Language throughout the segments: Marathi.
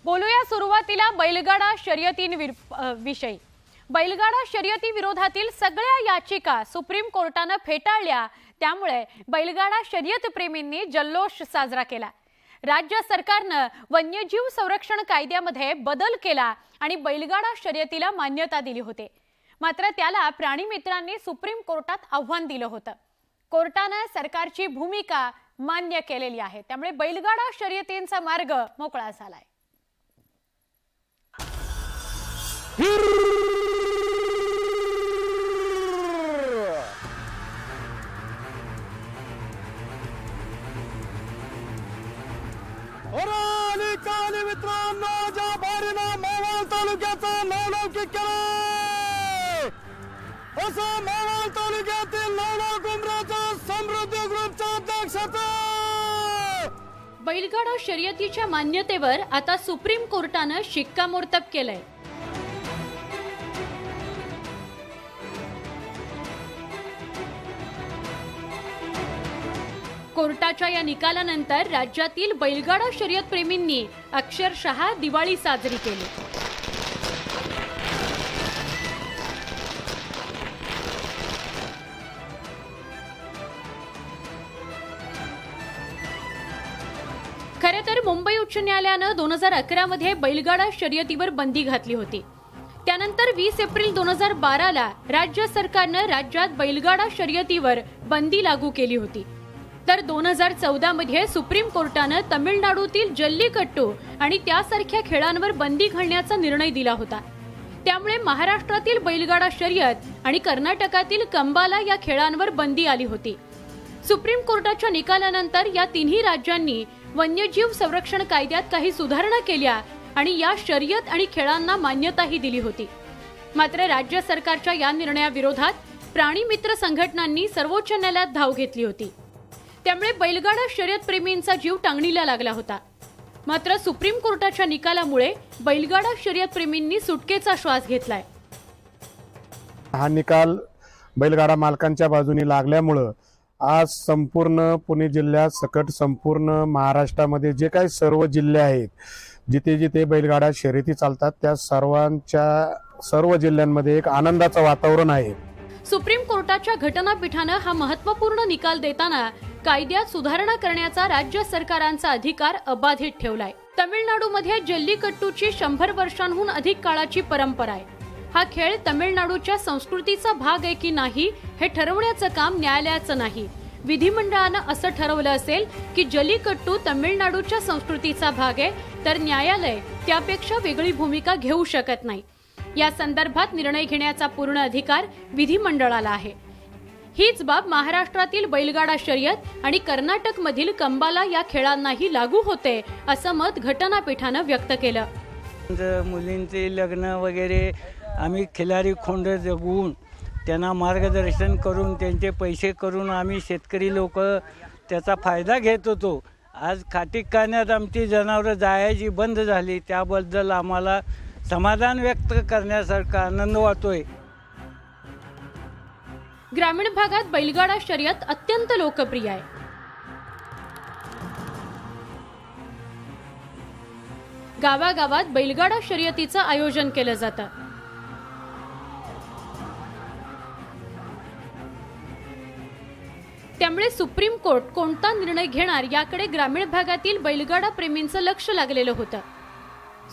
बोलूया सुरुवातीला बैलगाडा शर्यतींविषयी। बैलगाडा शर्यती विरोधातील सगळ्या याचिका सुप्रीम कोर्टाने फेटाळल्या, त्यामुळे बैलगाडा शर्यत प्रेमींनी जल्लोष साजरा केला। राज्य सरकारने वन्यजीव संरक्षण कायद्यामध्ये बदल केला आणि बैलगाडा शर्यतीला मान्यता दिली होती। मात्र त्याला प्राणीमित्रांनी सुप्रीम कोर्टात आव्हान दिलं होतं। कोर्टाने सरकारची भूमिका मान्य केलेली आहे, त्यामुळे बैलगाडा शर्यतींचा मार्ग मोकळा झालाय। मित्रांनो, ज्या बारीनं मावळ तालुक्याचा नावलौकिक केला, असं मावळ तालुक्यातील नावला कुंभराचा समृद्धी ग्रुपचा अध्यक्षाचा बैलगाडा शर्यतीच्या मान्यतेवर आता सुप्रीम कोर्टाने शिक्कामोर्तब केलंय। कोर्टाच्या या निकालानंतर राज्यातील बैलगाडा शर्यत प्रेमींनी अक्षरशः दिवाळी साजरी केली। खरे तर मुंबई उच्च न्यायालयाने 2011 मध्ये बैलगाडा शर्यतीवर बंदी घातली होती। त्यानंतर 20 एप्रिल 2012 ला राज्य सरकारने राज्यात बैलगाडा शर्यतीवर बंदी लागू केली होती। तर 2014 मध्ये सुप्रीम कोर्टाने तमिळनाडूतील जल्लीकट्टू आणि त्यासारख्या खेळांवर बंदी घालण्याचा निर्णय दिला होता। त्यामुळे महाराष्ट्रातील बैलगाडा शर्यत आणि कर्नाटकातील कंबाला या खेळांवर बंदी आली होती। सुप्रीम कोर्टाच्या निकालानंतर या तिन्ही राज्यांनी वन्यजीव संरक्षण कायद्यात काही सुधारणा केल्या आणि या शर्यत आणि खेळांना मान्यताही दिली होती। मात्र राज्य सरकारच्या या निर्णयाविरोधात प्राणीमित्र संघटनांनी सर्वोच्च न्यायालयात धाव घेतली होती। त्यामुळे बैलगाडा शर्यत प्रेमींचा जीव टांगणीला लागला होता। मात्र सुप्रीम कोर्टाच्या निकालामुळे बैलगाडा शर्यत प्रेमींनी सुटकेचा श्वास घेतलाय। हा निकाल बैलगाडा मालकांच्या बाजूने लागल्यामुळे आज संपूर्ण पुणे जिल्ह्यात सकट संपूर्ण महाराष्ट्रामध्ये जे काही सर्व जिल्हे आहेत, जिथे जिथे बैलगाडा शर्यती चालतात, त्या सर्व जिल्ह्यांमध्ये एक आनंदाचं वातावरण आहे। सुप्रीम कोर्टाच्या घटनापीठाने हा महत्त्वपूर्ण निकाल देताना कायद्यात सुधारणा करण्याचा राज्य सरकारांचा अधिकार अबाधित ठेवलाय। तमिळनाडूमध्ये जल्लीकट्टूची 100 वर्षांहून अधिक काळाची परंपरा आहे। हा खेळ तमिळनाडूच्या संस्कृतीचा भाग आहे की नाही हे ठरवण्याचं काम न्यायालयाचं नाही। विधिमंडळाने असं ठरवलं असेल की जल्लीकट्टू तमिळनाडूच्या संस्कृतीचा भाग आहे, तर न्यायालय त्यापेक्षा वेगळी भूमिका घेऊ शकत नाही। या संदर्भात निर्णय घेण्याचा पूर्ण अधिकार विधिमंडळाला आहे। हीच बाब महाराष्ट्रातील बैलगाडा शर्यत आणि कर्नाटक मधील कंबाला या खेळांनाही लागू होते, असं मत घटनापीठाने व्यक्त केलं। मुलींचे लग्न वगैरे आम्ही खिलारी खोंड जगवून त्यांना मार्गदर्शन करून त्यांचे पैसे करून आम्ही शेतकरी लोक त्याचा फायदा घेत होतो। आज खाटीकखान्यात आमची जनावरं जायची बंद झाली, त्याबद्दल आम्हाला समाधान व्यक्त करण्यासारखा आनंद वाटतोय। ग्रामीण भागात बैलगाडा शर्यत अत्यंत लोकप्रिय आहे। गावागावात बैलगाडा शर्यतीचं आयोजन केलं जातं। त्यामुळे सुप्रीम कोर्ट कोणता निर्णय घेणार याकडे ग्रामीण भागातील बैलगाडा प्रेमींचं लक्ष लागलेलं होतं।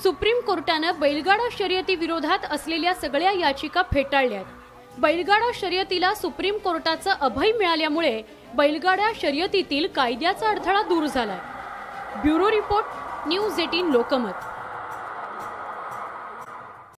सुप्रीम कोर्टाने बैलगाडा शर्यती विरोधात असलेल्या सगळ्या याचिका फेटाळल्या। बैलगाडा शर्यतीला सुप्रीम कोर्टाचं अभय मिळाल्यामुळे बैलगाडा शर्यतीतील कायद्याचा अडथळा दूर झालाय। Bureau report, news 18 Lokmat.